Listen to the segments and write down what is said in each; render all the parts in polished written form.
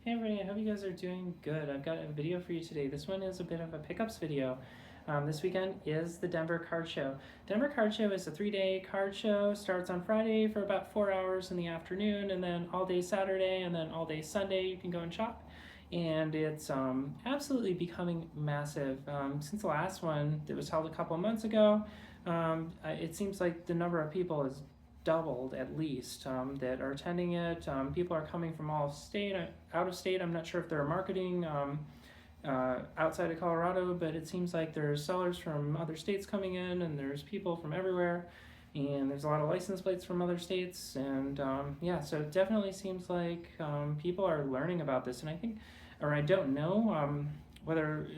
Hey everybody, I hope you guys are doing good. I've got a video for you today. This one is a bit of a pickups video. This weekend is the Denver Card Show. Denver Card Show is a 3-day card show. Starts on Friday for about 4 hours in the afternoon, and then all day Saturday, and then all day Sunday you can go and shop. And it's absolutely becoming massive. Since the last one that was held a couple of months ago, it seems like the number of people is doubled at least that are attending it. People are coming from all state, out of state. I'm not sure if they're marketing outside of Colorado, but it seems like there's sellers from other states coming in, and there's people from everywhere, and there's a lot of license plates from other states, and yeah, so it definitely seems like people are learning about this, and I think, or I don't know. Whether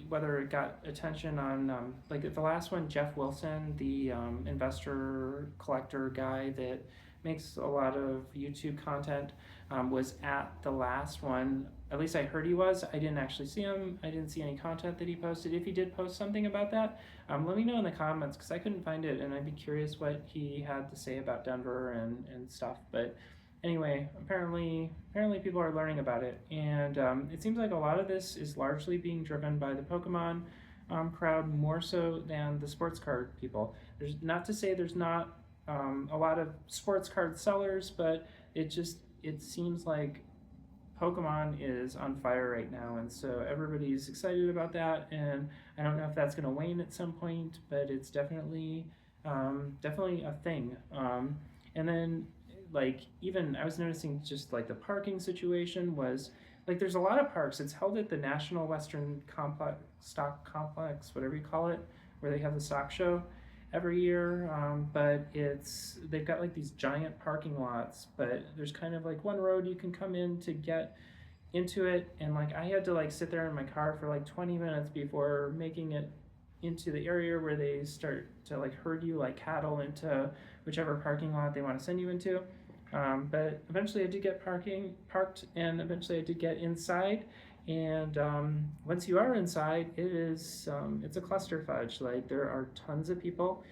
it got attention on like the last one, Jeff Wilson, the investor collector guy that makes a lot of YouTube content, was at the last one. At least I heard he was. I didn't actually see him. I didn't see any content that he posted. If he did post something about that, let me know in the comments because I couldn't find it, and I'd be curious what he had to say about Denver and stuff. But anyway, apparently people are learning about it, and it seems like a lot of this is largely being driven by the Pokemon crowd more so than the sports card people. There's not to say there's not a lot of sports card sellers, but it seems like Pokemon is on fire right now, and so everybody's excited about that. And I don't know if that's going to wane at some point, but it's definitely a thing. And then like even I was noticing just like the parking situation was like there's a lot of parks. It's held at the National Western Complex, Stock Complex, whatever you call it, where they have the stock show every year. But they've got like these giant parking lots, but there's kind of like one road you can come in to get into it, and like I had to like sit there in my car for like 20 minutes before making it into the area where they start to like herd you like cattle into whichever parking lot they want to send you into. But eventually I did get parked, and eventually I did get inside. And once you are inside, it's a cluster fudge. Like there are tons of people.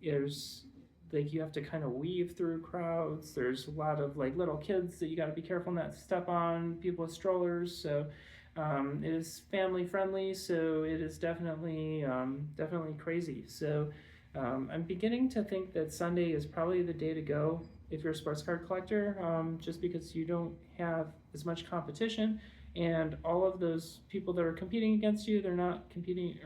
There's like you have to kind of weave through crowds. There's a lot of like little kids that you got to be careful not to step on. People with strollers. So it is family friendly. So it is definitely crazy. So I'm beginning to think that Sunday is probably the day to go if you're a sports card collector, just because you don't have as much competition, and all of those people that are competing against you, they're not competing,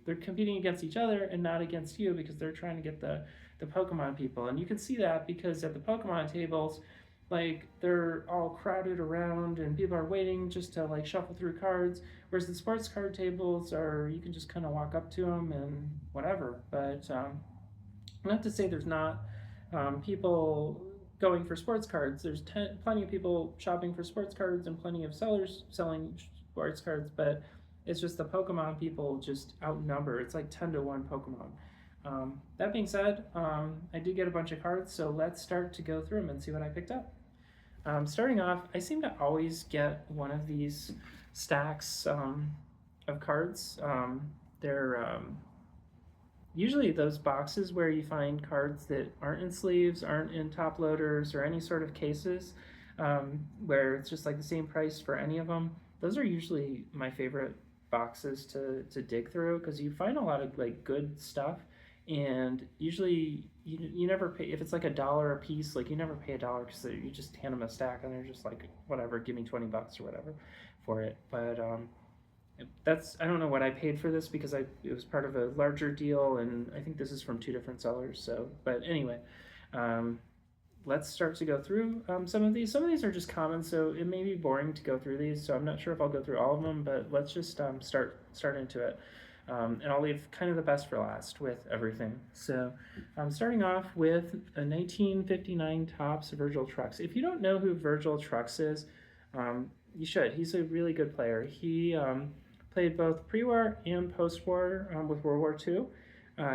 they're competing against each other and not against you because they're trying to get the Pokemon people. And you can see that because at the Pokemon tables, like they're all crowded around and people are waiting just to like shuffle through cards, whereas the sports card tables are, you can just kind of walk up to them and whatever. But not to say there's not people going for sports cards. There's plenty of people shopping for sports cards and plenty of sellers selling sports cards, but it's just the Pokemon people just outnumber. It's like 10 to 1 Pokemon. That being said, I did get a bunch of cards, so let's start to go through them and see what I picked up. Starting off, I seem to always get one of these stacks of cards. They're usually those boxes where you find cards that aren't in sleeves, aren't in top loaders, or any sort of cases, where it's just like the same price for any of them. Those are usually my favorite boxes to dig through because you find a lot of like good stuff, and usually you never pay if it's like $1 a piece. Like you never pay $1 because you just hand them a stack and they're just like whatever, give me 20 bucks or whatever for it. But I don't know what I paid for this because it was part of a larger deal, and I think this is from 2 different sellers. So, but anyway, let's start to go through some of these. Some of these are just common, so it may be boring to go through these. So I'm not sure if I'll go through all of them, but let's just start into it. And I'll leave kind of the best for last with everything. So I'm starting off with a 1959 Topps Virgil Trucks. If you don't know who Virgil Trucks is, you should. He's a really good player. He played both pre-war and post-war with World War II.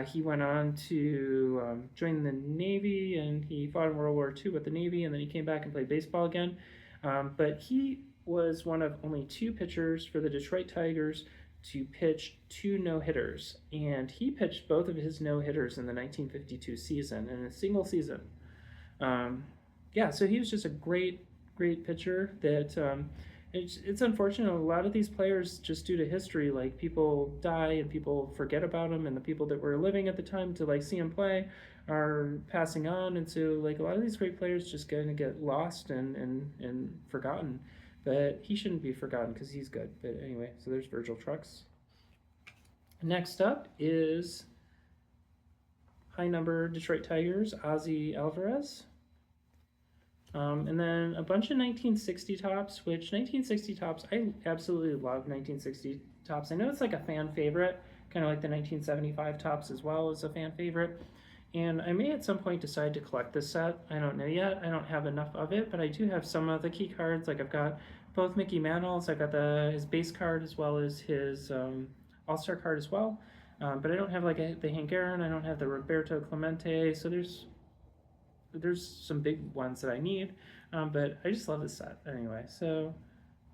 He went on to join the Navy, and he fought in World War II with the Navy, and then he came back and played baseball again. But he was one of only 2 pitchers for the Detroit Tigers to pitch 2 no-hitters, and he pitched both of his no-hitters in the 1952 season in a single season. Yeah, so he was just a great great pitcher that it's unfortunate. A lot of these players, just due to history, like people die and people forget about them, and the people that were living at the time to like see him play are passing on, and so like a lot of these great players just going to get lost and forgotten. But he shouldn't be forgotten because he's good. But anyway, so there's Virgil Trucks. Next up is high number Detroit Tigers, Ozzie Alvarez. And then a bunch of 1960 tops, which 1960 tops, I absolutely love 1960 tops. I know it's like a fan favorite, kind of like the 1975 tops as well as a fan favorite. And I may at some point decide to collect this set. I don't know yet. I don't have enough of it, but I do have some of the key cards. Like I've got both Mickey Mantles. I've got his base card as well as his All-Star card as well. But I don't have like the Hank Aaron. I don't have the Roberto Clemente. So there's some big ones that I need, but I just love this set anyway. So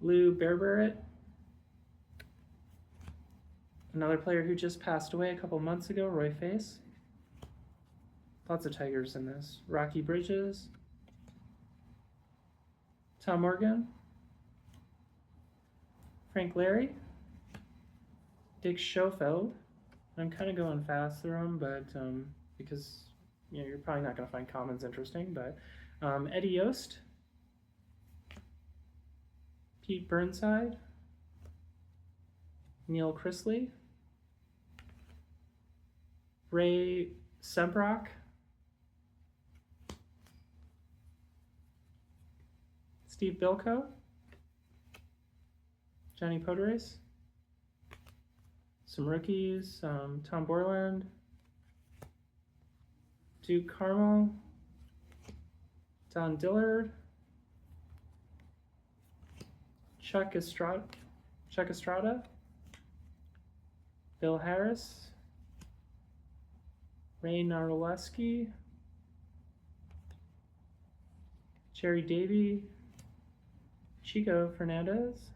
Lou Bearbarrett, another player who just passed away a couple months ago, Roy Face. Lots of Tigers in this. Rocky Bridges, Tom Morgan, Frank Larry, Dick Schofield. I'm kind of going fast through them, but because you're probably not going to find commons interesting, but Eddie Yost, Pete Burnside, Neil Chrisley, Ray Sembrock, Steve Bilko, Johnny Poderes, some rookies, Tom Borland, Duke Carmel, Don Dillard, Chuck Estrada, Bill Harris, Ray Narleski, Jerry Davy, Chico Fernandez,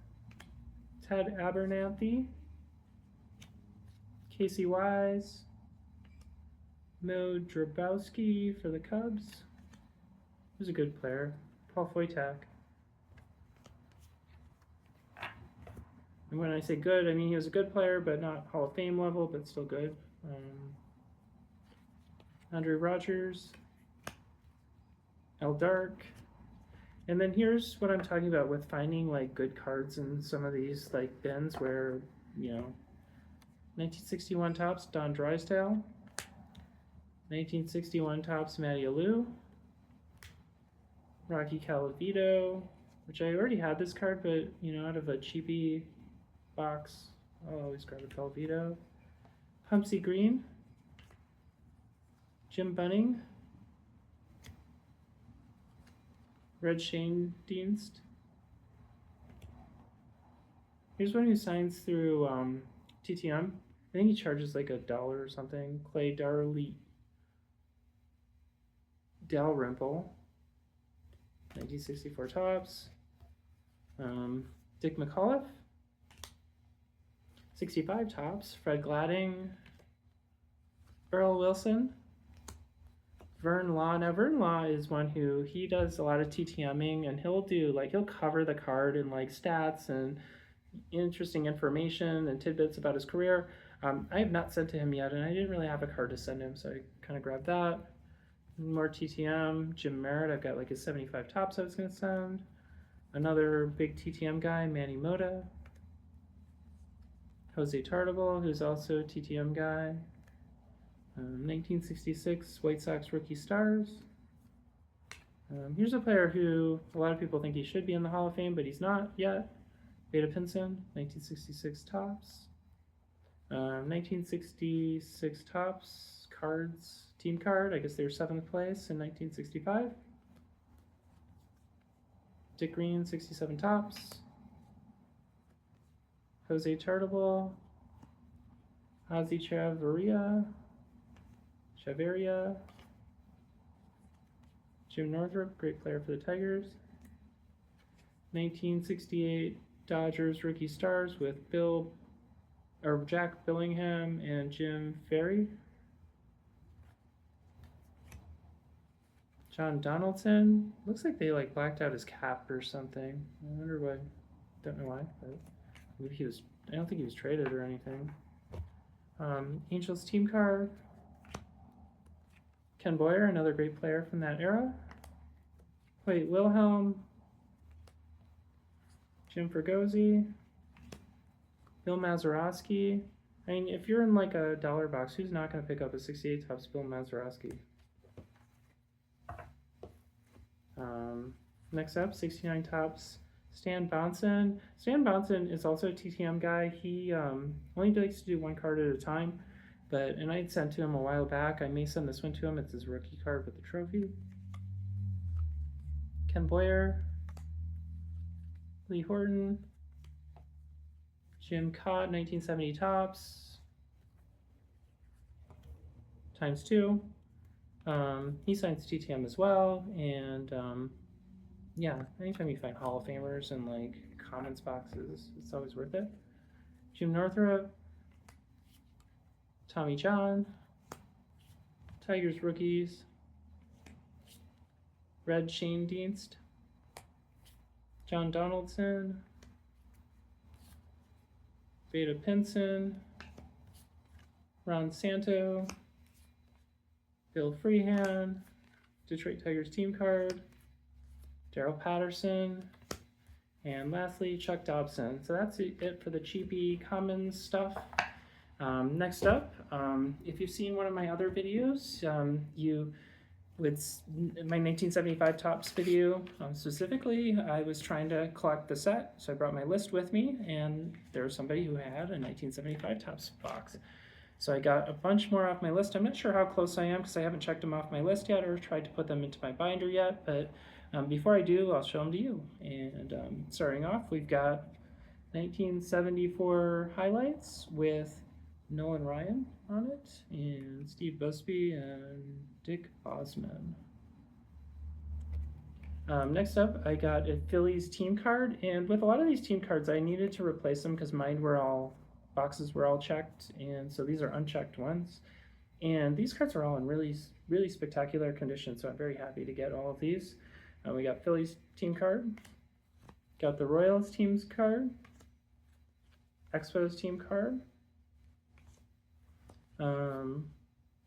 Ted Abernathy, Casey Wise, Mo Drabowski for the Cubs. He was a good player. Paul Foytak. And when I say good, I mean he was a good player, but not Hall of Fame level, but still good. Andre Rogers, L. Dark. And then here's what I'm talking about with finding like good cards in some of these like bins where, 1961 tops, Don Drysdale. 1961 tops, Matty Alou. Rocky Calavito, which I already had this card, but out of a cheapy box, I'll always grab a Calavito. Humpsy Green, Jim Bunning, Red Schoendienst. Here's one who signs through TTM. I think he charges like $1 or something. Clay Dalrymple, 1964 tops. Dick McAuliffe, 65 tops. Fred Gladding, Earl Wilson, Vern Law. Now Vern Law is one who he does a lot of TTMing, and he'll cover the card in like stats and interesting information and tidbits about his career. I have not sent to him yet, and I didn't really have a card to send him, so I kind of grabbed that. More TTM, Jim Merritt. I've got like his 75 tops I was going to send. Another big TTM guy, Manny Mota. Jose Tartabull, who's also a TTM guy. 1966 White Sox rookie stars. Here's a player who a lot of people think he should be in the Hall of Fame, but he's not yet. Vada Pinson, 1966 tops. 1966 tops, cards, team card. I guess they were 7th place in 1965. Dick Green, 67 tops. Jose Tartabull. Ozzie Chavarria. Jim Northrup, great player for the Tigers. 1968 Dodgers rookie stars with Jack Billingham and Jim Ferry. John Donaldson. Looks like they like blacked out his cap or something. I wonder why. Don't know why, but maybe he was. I don't think he was traded or anything. Angels team card. Ken Boyer, another great player from that era. Wait, Wilhelm. Jim Fregosi. Bill Mazeroski. I mean, if you're in like a dollar box, who's not going to pick up a 68 Topps Bill Mazeroski? Next up, 69 Topps Stan Bonson. Stan Bonson is also a TTM guy. He only likes to do one card at a time, and I had sent to him a while back. I may send this one to him. It's his rookie card with the trophy. Ken Boyer. Lee Horton. Jim Cott, 1970 Topps. ×2. He signs TTM as well, and yeah, anytime you find Hall of Famers in like Commons boxes, it's always worth it. Jim Northrup, Tommy John, Tigers rookies, Red Shane Dienst, John Donaldson, Vada Pinson, Ron Santo, Bill Freehan, Detroit Tigers team card, Daryl Patterson, and lastly, Chuck Dobson. So that's it for the cheapy Commons stuff. Next up, if you've seen one of my other videos, with my 1975 Topps video specifically, I was trying to collect the set, so I brought my list with me, and there was somebody who had a 1975 Topps box. So I got a bunch more off my list. I'm not sure how close I am because I haven't checked them off my list yet or tried to put them into my binder yet, but before I do, I'll show them to you. And starting off, we've got 1974 highlights with Nolan Ryan on it, and Steve Busby and Dick Osman. Next up, I got a Phillies team card, and with a lot of these team cards, I needed to replace them because boxes were all checked, and so these are unchecked ones. And these cards are all in really, really spectacular condition, so I'm very happy to get all of these. We got Phillies team card, got the Royals teams card, Expos team card,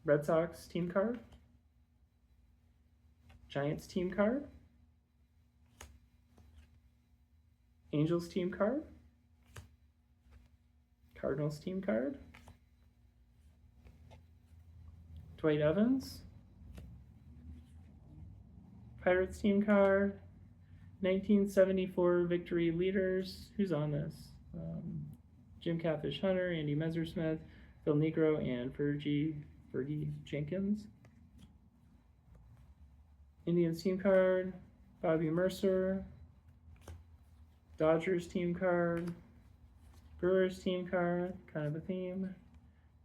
Red Sox team card, Giants team card, Angels team card, Cardinals team card, Dwight Evans, Pirates team card, 1974 victory leaders. Who's on this? Jim Catfish Hunter, Andy Messersmith, Phil Negro, and Fergie Jenkins. Indians team card, Bobby Mercer, Dodgers team card, Brewers team card, kind of a theme,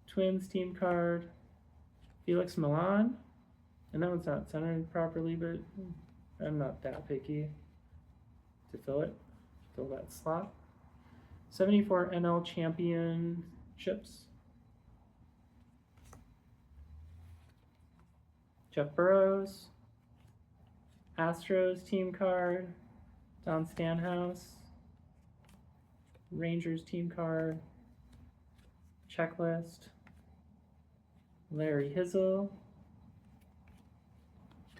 Twins team card, Felix Milan, and that one's not centered properly, but I'm not that picky to fill that slot. 74 NL championships. Jeff Burrows, Astros team card, Don Stanhouse, Rangers team card, checklist, Larry Hizzle,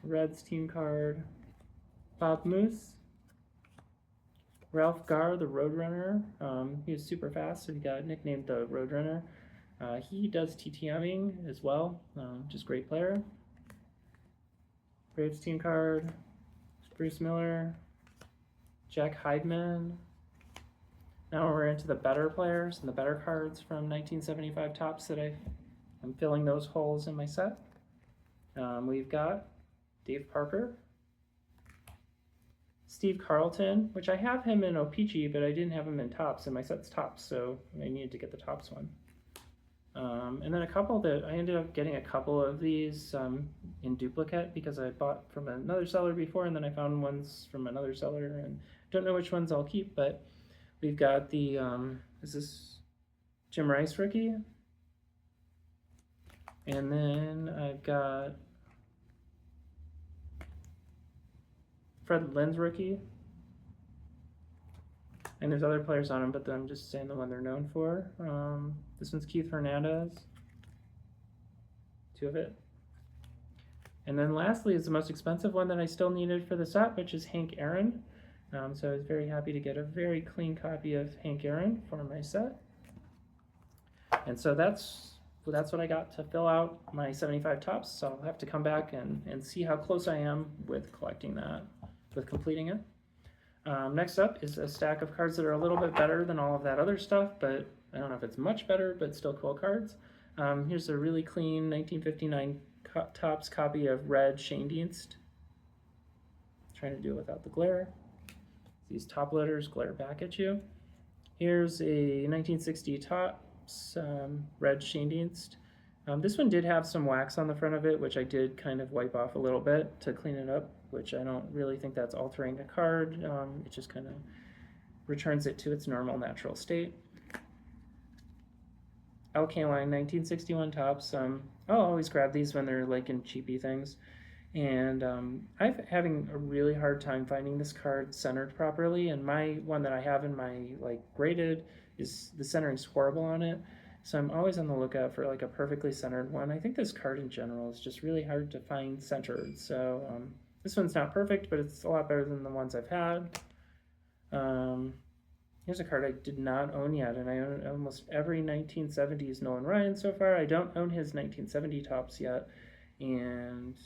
Reds team card, Bob Moose, Ralph Garr, the Roadrunner. He was super fast, so he got nicknamed the Roadrunner. He does TTMing as well, just great player. Braves team card, Bruce Miller, Jack Heidman. Now we're into the better players and the better cards from 1975 Topps that I'm filling those holes in my set. We've got Dave Parker, Steve Carlton, which I have him in O-Pee-Chee, but I didn't have him in Topps, and my set's Topps, so I needed to get the Topps one. And then I ended up getting a couple of these in duplicate because I bought from another seller before, and then I found ones from another seller, and don't know which ones I'll keep, but we've got the, is this Jim Rice rookie? And then I've got Fred Lynn's rookie. And there's other players on them, but I'm just saying the one they're known for. This one's Keith Hernandez. 2 of it. And then lastly is the most expensive one that I still needed for the set, which is Hank Aaron. So I was very happy to get a very clean copy of Hank Aaron for my set. And so that's what I got to fill out my 75 tops. So I'll have to come back and see how close I am with collecting that, with completing it. Next up is a stack of cards that are a little bit better than all of that other stuff, but I don't know if it's much better, but still cool cards. Here's a really clean 1959 Topps copy of Red Schoendienst. Trying to do it without the glare. These top loaders glare back at you. Here's a 1960 Topps Red Schoendienst. This one did have some wax on the front of it, which I did kind of wipe off a little bit to clean it up, which I don't really think that's altering the card. It just kind of returns it to its normal natural state. Al Kaline 1961 Topps. I'll always grab these when they're like in cheapy things. And I'm having a really hard time finding this card centered properly, and my one that I have in my like graded is the centering's horrible on it. So I'm always on the lookout for like a perfectly centered one. I think this card in general is just really hard to find centered. So this one's not perfect, but it's a lot better than the ones I've had. Here's a card I did not own yet, and I own almost every 1970s Nolan Ryan so far. I don't own his 1970 Topps yet, and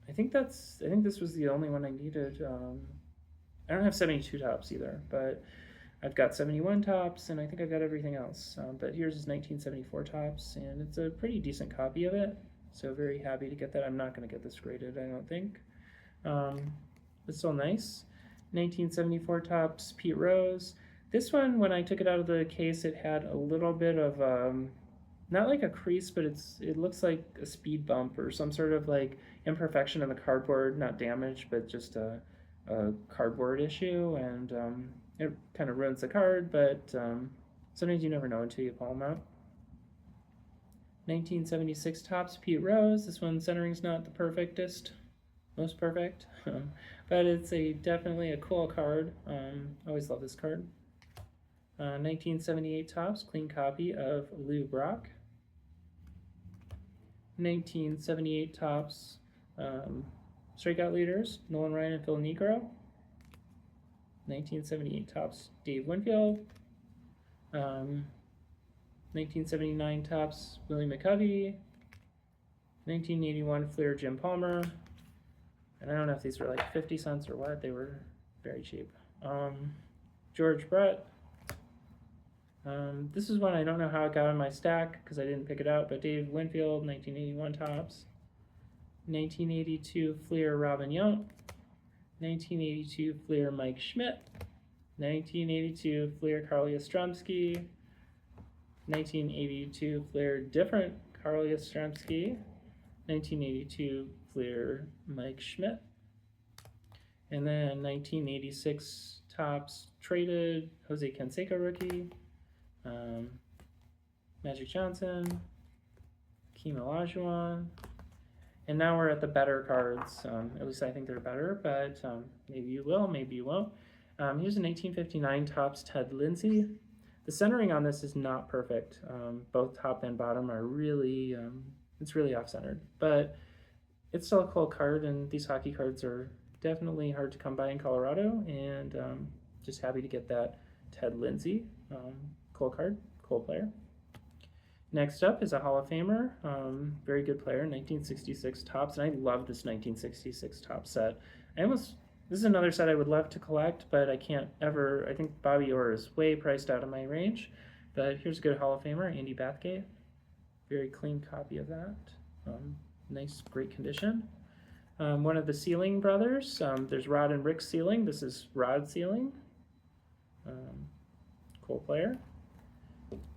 I think this was the only one I needed. I don't have 72 Topps either, but I've got 71 Topps, and I think I've got everything else. But here's his 1974 Topps, and it's a pretty decent copy of it. So very happy to get that. I'm not going to get this graded, I don't think. It's still nice. 1974 Topps Pete Rose. This one, when I took it out of the case, it had a little bit of not like a crease, but it looks like a speed bump or some sort of like imperfection in the cardboard, not damage, but just a cardboard issue, and it kind of ruins the card, but sometimes you never know until you pull them out. 1976 Topps Pete Rose. This one centering's not the perfectest, most perfect, but it's definitely a cool card. Always love this card. 1978 Topps, clean copy of Lou Brock. 1978 Topps, strikeout leaders, Nolan Ryan and Phil Niekro. 1978 Topps, Dave Winfield. 1979 Topps, Willie McCovey. 1981 Fleer, Jim Palmer. And I don't know if these were like 50 cents or what, they were very cheap. George Brett. This is one I don't know how it got in my stack because I didn't pick it out, but Dave Winfield, 1981 Topps. 1982 Fleer, Robin Yount. 1982 Fleer, Mike Schmidt. 1982 Fleer, Carl Yastrzemski. 1982 Fleer, different Carl Yastrzemski. 1982 Fleer, Mike Schmidt. And then 1986 Topps traded Jose Canseco rookie. Magic Johnson, Hakeem Olajuwon, and now we're at the better cards. At least I think they're better, but maybe you will, maybe you won't. Here's a 1959 Topps Ted Lindsay. The centering on this is not perfect. Both top and bottom are really, it's really off-centered, but it's still a cool card, and these hockey cards are definitely hard to come by in Colorado, and just happy to get that Ted Lindsay. Cool card, cool player. Next up is a Hall of Famer, very good player, 1966 Topps, and I love this 1966 Topps set. This is another set I would love to collect, but I can't ever. I think Bobby Orr is way priced out of my range, but here's a good Hall of Famer, Andy Bathgate. Very clean copy of that. Nice, great condition. One of the Sealing brothers, there's Rod and Rick Sealing. This is Rod Sealing. Cool player.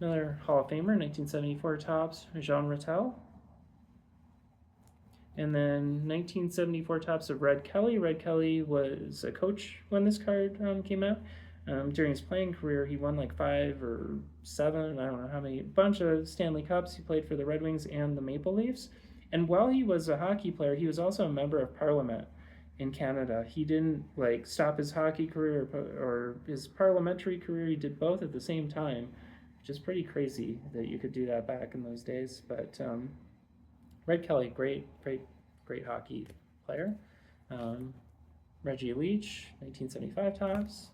Another Hall of Famer, 1974 Topps, Jean Rattel. And then 1974 Topps of Red Kelly. Red Kelly was a coach when this card came out. During his playing career, he won like 5 or 7, I don't know how many, bunch of Stanley Cups. He played for the Red Wings and the Maple Leafs. And while he was a hockey player, he was also a member of Parliament. in Canada. He didn't like stop his hockey career or his parliamentary career. He did both at the same time, which is pretty crazy that you could do that back in those days. But Red Kelly, great hockey player. Reggie Leach, 1975 Topps.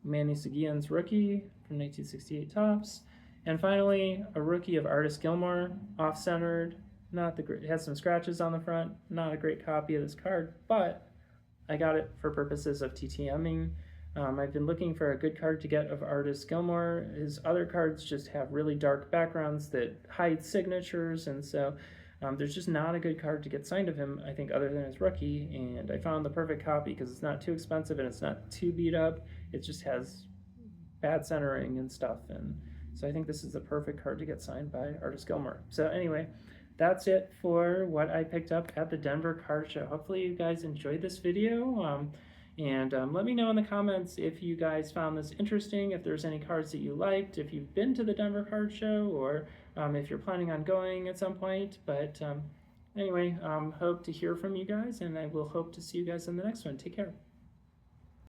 Manny Seguin's rookie from 1968 Topps. And finally, a rookie of Artis Gilmore, off-centered. Not the great, it has some scratches on the front. Not a great copy of this card, but I got it for purposes of TTMing. I've been looking for a good card to get of Artis Gilmore. His other cards just have really dark backgrounds that hide signatures, and so there's just not a good card to get signed of him, I think, other than his rookie. And I found the perfect copy because it's not too expensive and it's not too beat up. It just has bad centering and stuff, and so I think this is the perfect card to get signed by Artis Gilmore. So anyway, that's it for what I picked up at the Denver Card Show. Hopefully you guys enjoyed this video. And let me know in the comments if you guys found this interesting, if there's any cards that you liked, if you've been to the Denver Card Show, or if you're planning on going at some point. But anyway, hope to hear from you guys, and I will hope to see you guys in the next one. Take care.